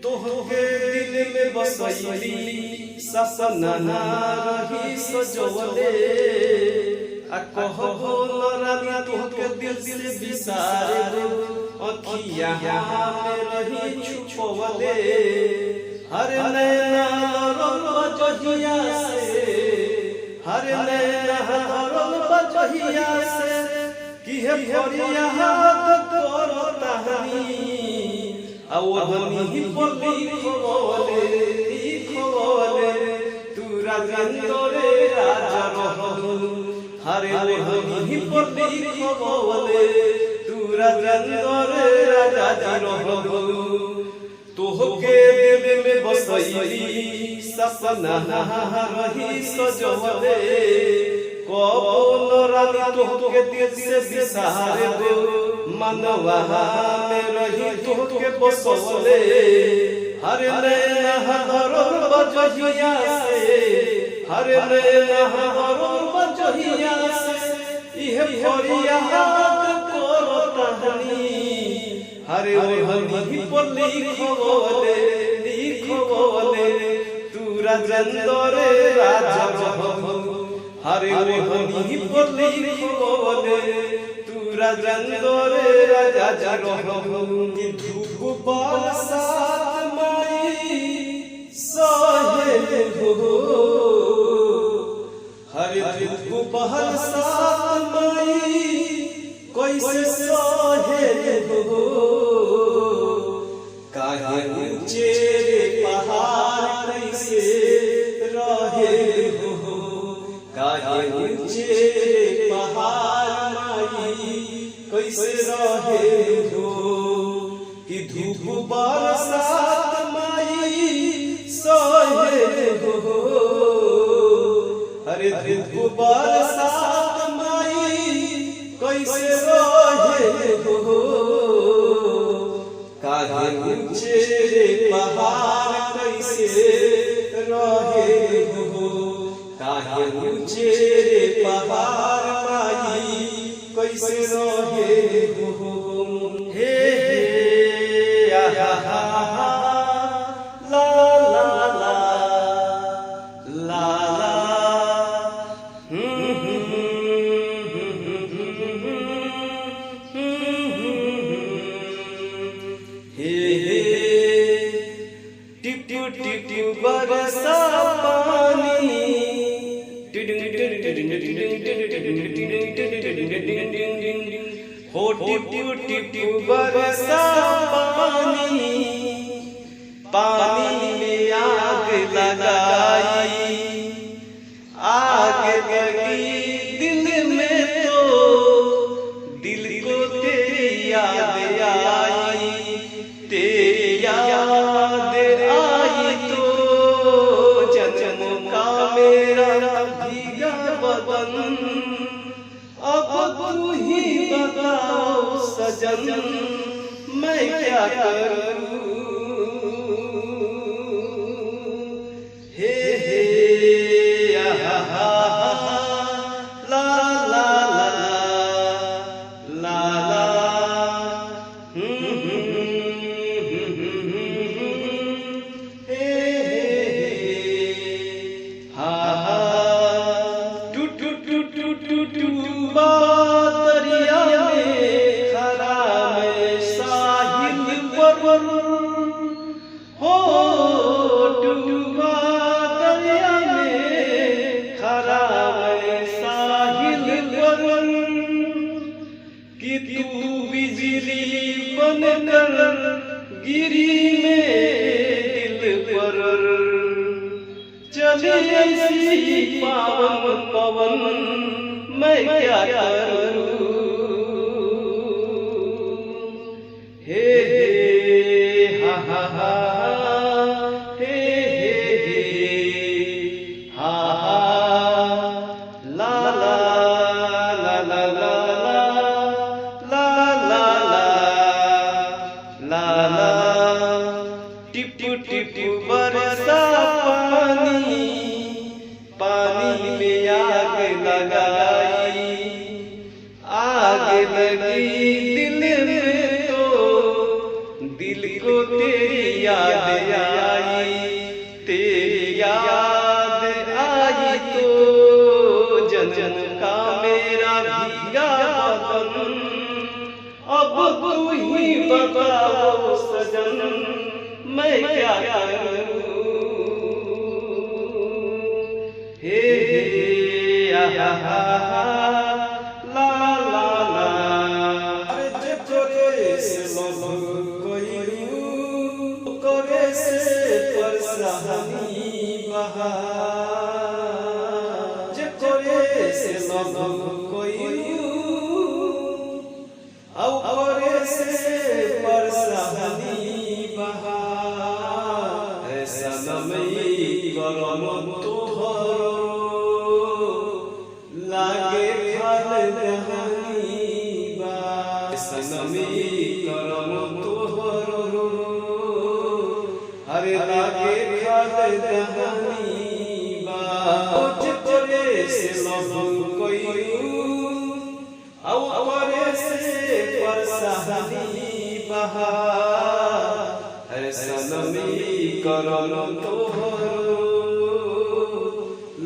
तोहके दिल में बसैली सपना ना रही सजवले आ कहबो लरानी तोहके दिल से बिसारे अखिया में रही छुपवले हर नैना रोल बजहिया से हर नैना रोल बजहिया से कि हे फरिया हाथ करता हनी आवहनी पल्ली खोले तू राजेंद्रे राजा रहलू हरे वहनी पल्ली खोले तू राजेंद्रे राजा रहलू तोहके दिल में बसैली सपना रही सजवले कबो रानी तोहके दिल से बिसारे दो मनवा में रही तोहके बसवले हर नैना हरोल बजहिया से हर नैना हरोल बजहिया से इहे फरिया हाथ करता हनी हरे वहनी पल्ली खोले तू राजेंद्रे राजा रहलू हरे वहनी पल्ली खोले तू राजेंद्रे राजा रहलू धूप बरसात माई सहे हो हरे धूप बरसात माई कैसे सहे हो काहे ऊंचे पहाड़ कैसे रहे हो काहे ऊंचे पहाड़ माई कैसे रहे हो कि धूप बरसात माई सहे हो अरे धूप बरसात माई कैसे रहे हो काहे ऊंचे पहाड़ कैसे रहे हो काहे ऊंचे पहाड़ माई कैसे रहे हो हे आहा ला ला ला ला ला टिप टिप टिप टिप बरसा पानी हो टिप टिप टिप टिप बरसा पानी पानी में आग लगाई आग लगी दिल में तो दिल को तेरी याद आई तेरी याद आई तो जन्म का मेरा भीगा बदन अब तू ही बताओ सजन मैं क्या करूं हे आहा ला ला ला ला ला दरिया में खरा में साहिल पर हो डूबा दरिया में खरा में साहिल पर कि तू बिजली बनकर गिरी में दिल पर चली ऐसी पावन पवन मैं क्या करूं हे हा हा हा हे हा ला ला ला ला ला ला ला ला ला टिप टिप टिप टिप बरसा पानी पानी में आग लगाई आग लगी दिल में तो दिल को तेरी याद आई, तेरी याद आई तो जन्म का मेरा भीगा बदन, अब तू ही बताओ सजन मैं क्या करूं। हे आहा ला ला ला, अरे जे करे से लोग कोई करे से परसानी बहा, जे करे से लोग कोई औ करे से परसानी बहा, ऐसा नमी करम तोहरो लागे खाल दहानी बा, सनमी करम तोहरो हरे लागे खाल दहानी बा। जे करे से लोग कोई औ करे से परसानी बहा, सनमी करम तोहरो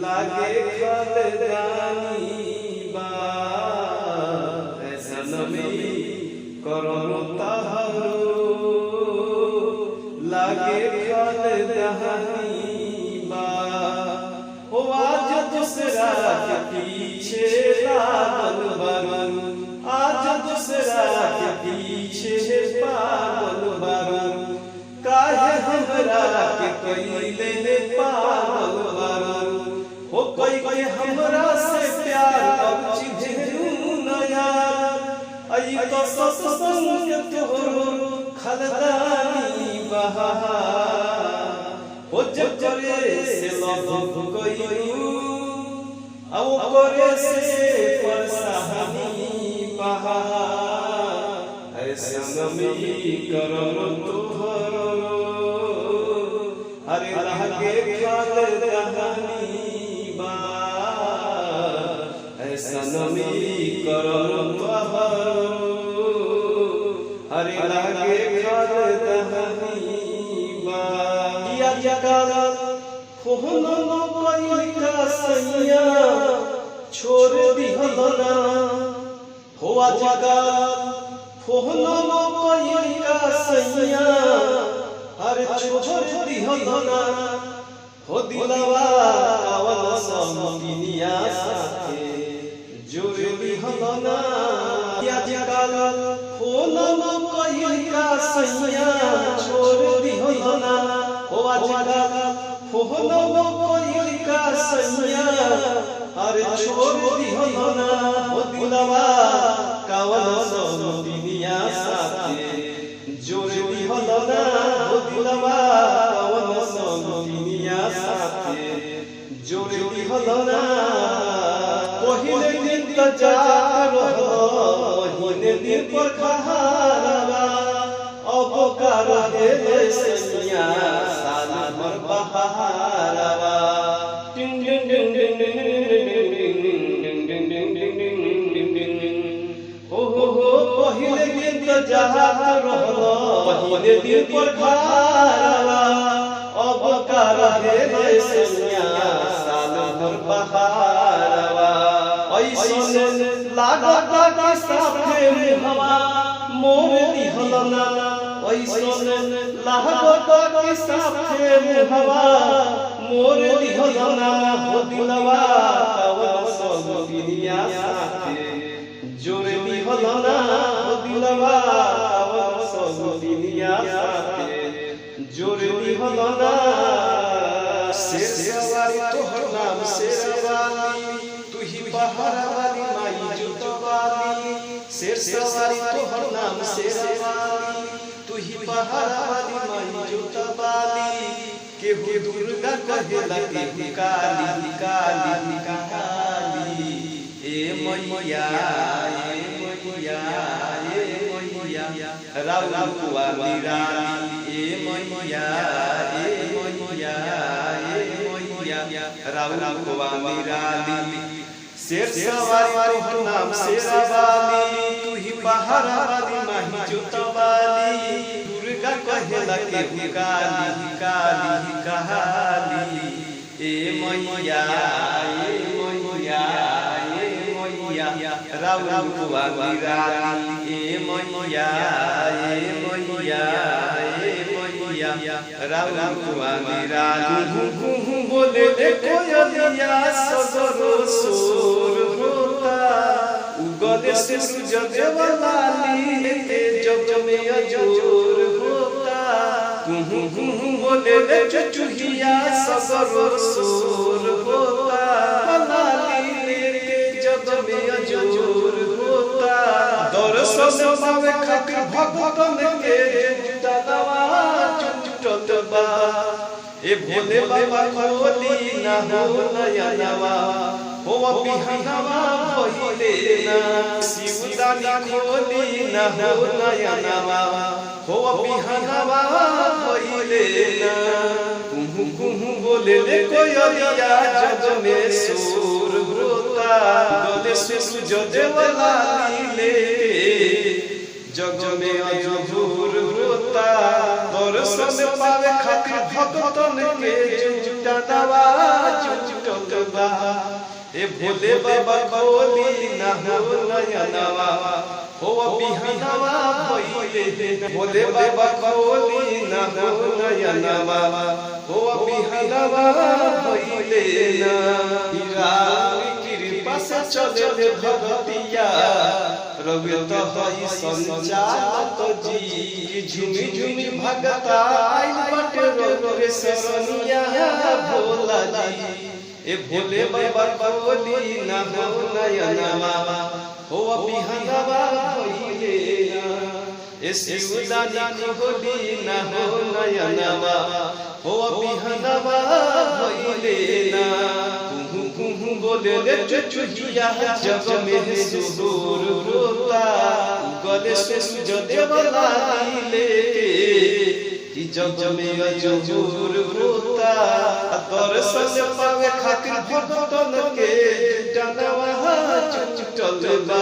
लागे खालदानी बा, सनमी करम तोहरो लागे खालदानी बा। हो आज दूसरा के पीछे लागल बारू, आज दूसरा के पीछे पागल बारू, काहे हमरा के कइले पागल बारू। हो कोई के हमरा से प्यार अब चिन्हू न यार, आई तो सत्संग तोहरो खालदानी बहा। हो जब करे से लोग कोई औ करे से परसानी बहा, सनमी करम तोहरो हरे लागे खालदानी बा, सनमी करम तोहरो हरे लागे खालदानी बा। या जगल फोन न कोई का सैया छोड़ दिहलना, हो जगल फोन न कोई का सैया अरे छोड़ दिहलना, हो दिलवा अवल समतिनिया साथे जोड़ दिहलना। या जगल फोन न कोई का सैया छोड़ दिहलना, हो जगल फोन न कोई का सैया अरे छोड़ दिहलना, हो दिलवा कावल समतिनिया साथे जोड़ दिहलना, हो दिलवा कावल समतिनिया साथे जोड़ दिहलना। पहिले दिन त जात रहलो, पहिले दिन पर खहारवा, अब का रहे सैया साल भर बहारवा। टिंग टिंग टिंग टिंग टिंग पहिले दिन त जात रहलो, पहिले दिन पर खहारवा, अब का रहे सैया साल भर बहारवा। ऐसन लागता कि साफे मुहवा मोर दिहलना, ऐसन लागता कि साफे मुहवा मोर दिहलना, हो दिलवा कावल समतिनिया साथे जोड़ दिहलना, हो दिलवा कावल समतिनिया साथे जोड़ दिहलना। शेर सवारी तोहर नाम शेरवाली, तू ही पहाड़ वाली माई जुटवाली। शेर सवारी तोहर नाम शेरवाली, तू ही पहाड़ वाली माई जुटवाली। केहू दुर्गा कहेला केहू काली काली काली, ए मैया ए मैया ए मैया राउ कुआ निराली, ए मैया ए मैया ए मैया राउ कुआ निराली। शेर सवारी तोहर नाम शेरवाली, तू ही पहाड़ वाली माही जोतवाली। दुर्गा कहे होला के काली काली कहाली ए मैया राउर कुवारी ए मैया राउर कुवारी बोले कोयलिया सदरो सोर होता उगले सूरज देवलाली जग में अजोर होता बोले चुचुहिया सदरो सोर होता लाली जग में अजोर होता दर्शन पावे खातिर भगतन के जुटावा जुटत बा ए भोले बाबा खोली ना हो नयनवा हो बिहनवा भइले ना शिवदानी खोली ना हो नयनवा हो बिहनवा भइले ना कुहू बोले ले कोयलिया जग में सुर होता गले सूरज देवलाली ले जग में अजूर होता दर्शन पावे खातिर भगतन के जुटावा जुटत बा ए भोले बाबा खोली ना हो नयनवा हो बिहनवा भइले भोले बाबा खोली ना हो नयनवा हो बिहनवा भइले ना कृपा से चले भगतिया रवि तो हई संचालक जी झुमी झुमी भगता आइल बटे रे सरनिया भोला जी ए भोले बाबा खोली ना हो नयनवा हो बिहनवा भइले ना ए शिवदानी खोली ना हो नयनवा हो बिहनवा भइले ना कुहू बोले ले चुचुहिया जग में सुर होता गले सूरज देवलाली ले कि जग में अजूर होता दर्शन पावे खातिर भगतन के जनवा जुटल बा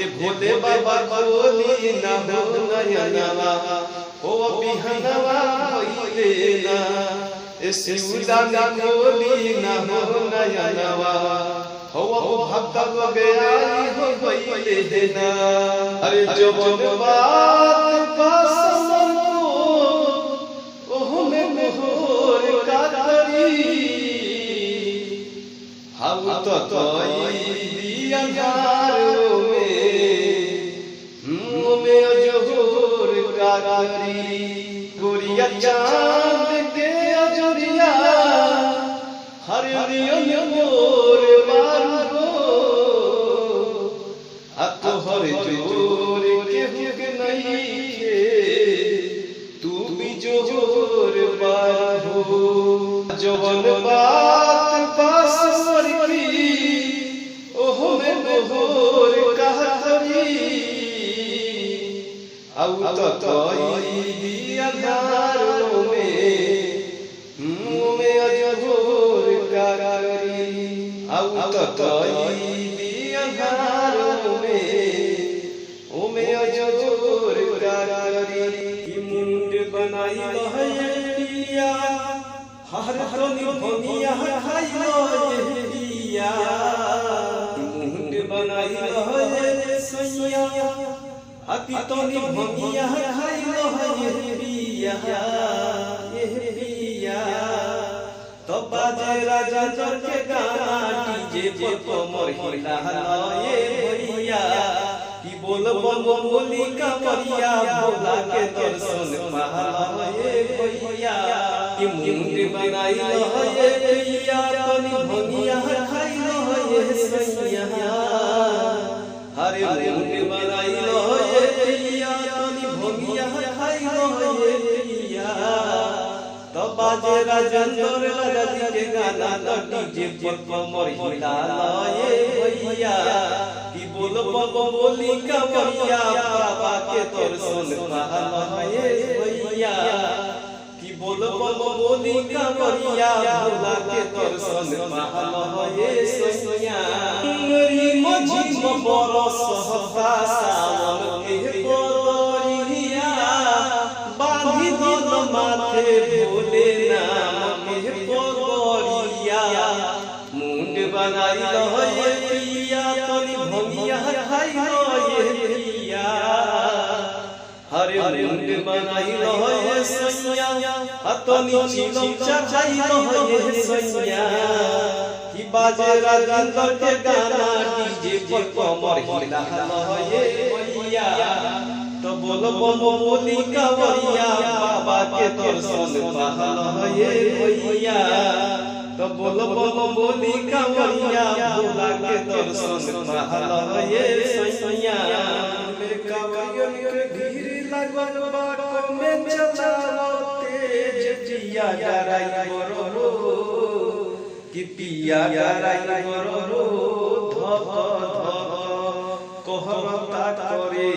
ए भोले बाबा खोली ना हो नयनवा हो बिहनवा भइले ना ए शिवदानी खोली ना हो नयनवा हो भक्त गया हो भइले ना अरे जवन बात पासन को ओह में मोहर कातरी हम तो तोई अंधारों में अजोर कातरी गोरिया चांद के अजोरिया हरियर मोर मारो आ तोहर जोर के नहीं तू भी जोर बारो जवन बात पास की ओह में मोहर कहतरी आउ तो तोई अंधारों में अजोर कागरी आउ तो तोई अंधारों में अजोर कागरी मुंड बनाई लहरिया हर तनी भंगिया खाई लहरिया मुंड बनाई लहरिया अति तनी भंगिया खाई लहरिया तो बाजे राजा जर के गाना डीजे पर कमर हिला ये भैया की बोल बोली कमरिया भोला के दर्शन पहा ये भैया की मुंड बनाई ये भैया तनी भंगिया खाई ये सैया हरे मुंड बनाई ये भैया तनी भंगिया खाई ये भैया तो बाजे राजेंद्र लगा के गाना तो डीजे पर कमर हिला ये भैया की बोल बोली कमरिया बाबा के दर्शन पहा ये भैया की बोल बोली कमरिया भोला के दर्शन पहा ये सैया मेरी मझी बरस हता सावन के बदरिया बांधी बनाई लहे पिया तनी भंगिया खाई लहे पिया हरे मुंड बनाई लहे सैया तनी चिलम चढ़ाई लहे सैया कि बाजे राजेंद्र के गाना डीजे पर कमर हिला लहे भैया तो बोलो बोलो बोली कावरिया बाबा के दर्शन पहल है भैया तो बोलो बोलो बोली कावरिया बाबा के दर्शन पहल है सैया मेरे कावरियन के भीड़ लगन बाटो में चलाओ तेज जिया डराई बरो कि पिया डराई बरो धप कहरता करे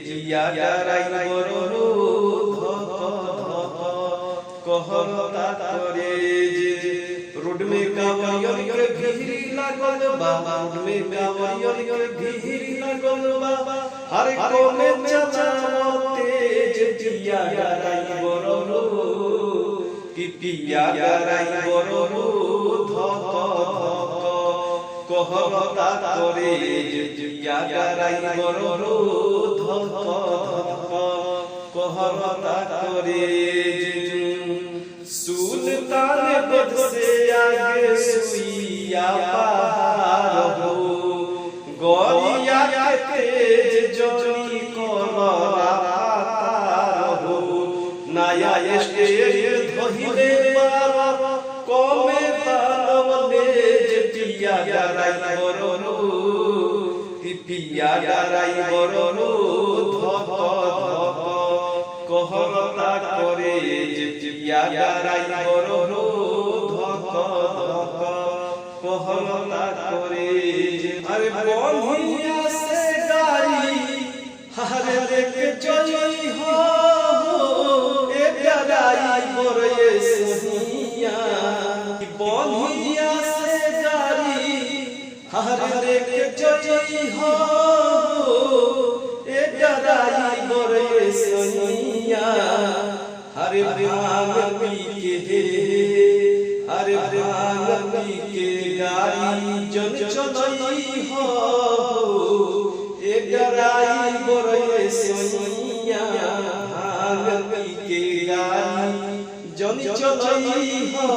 जिया डराई बरो कहरता करे रोड में कावरियन के भीड़ लागल बा रोड में कावरियन के भीड़ लागल बा हर कोने चलाओ तेज जिया डराई बरो कि पिया डराई बरो धक कहरता करे जिया डराई बरो धक कहरता करे सुल्तान गढ़ से आगे सुइया पार हो गोरिया के तेज जोनी कोरा पार हो नया स्टेज धोहिले पार कोमे पालवले जिया डराई बरो कि पिया डराई बरो धक कहरता करे जिया डराई बरो धक कहरता करे अरे बंधिया से गाड़ी हरे देख चली हो ए डराई बरो ये सैया बंधिया से गाड़ी हरे देख चली हो ए डराई बरो ये सैया हरे भांग पी के हरे भांग पी के गाड़ी जन चलई हो ए डराई बरो ये सैया भांग पी के गाड़ी जन चलई हो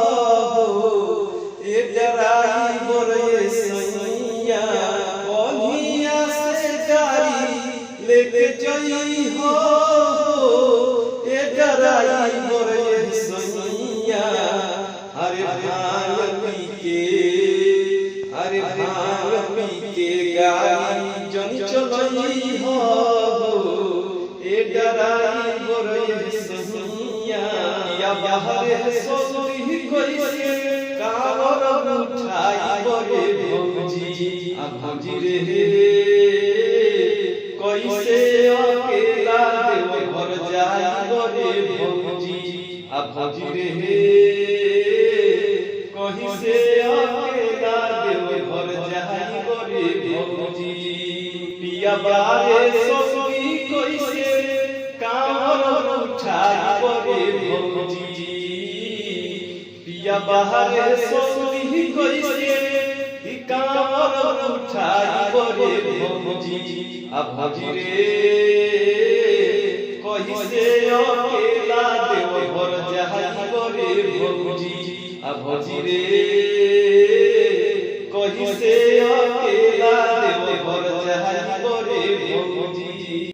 ए डराई बरो ये सैया बंधिया से गाड़ी लेके चली हो ए डराई बरो ये सैया हरे भांग पी के गाड़ी जन चलई हो ए डराई बरो ये सैया या बाहरे सोली कैसे कावर उठाई बरे भौजी आ भौजी रे कैसे अकेला देव घर जाई बरे भौजी आ भौजी रे कैसे अकेला देव घर जाई बरे भौजी पिया बारे सोली कैसे कावर उठाई बरे भौजी पिया बाहरे सोली कैसे कावर उठाई बरे भौजी आ भौजी रे कैसे अकेला देव घर जाई बरे भौजी आ भौजी रे कैसे अकेला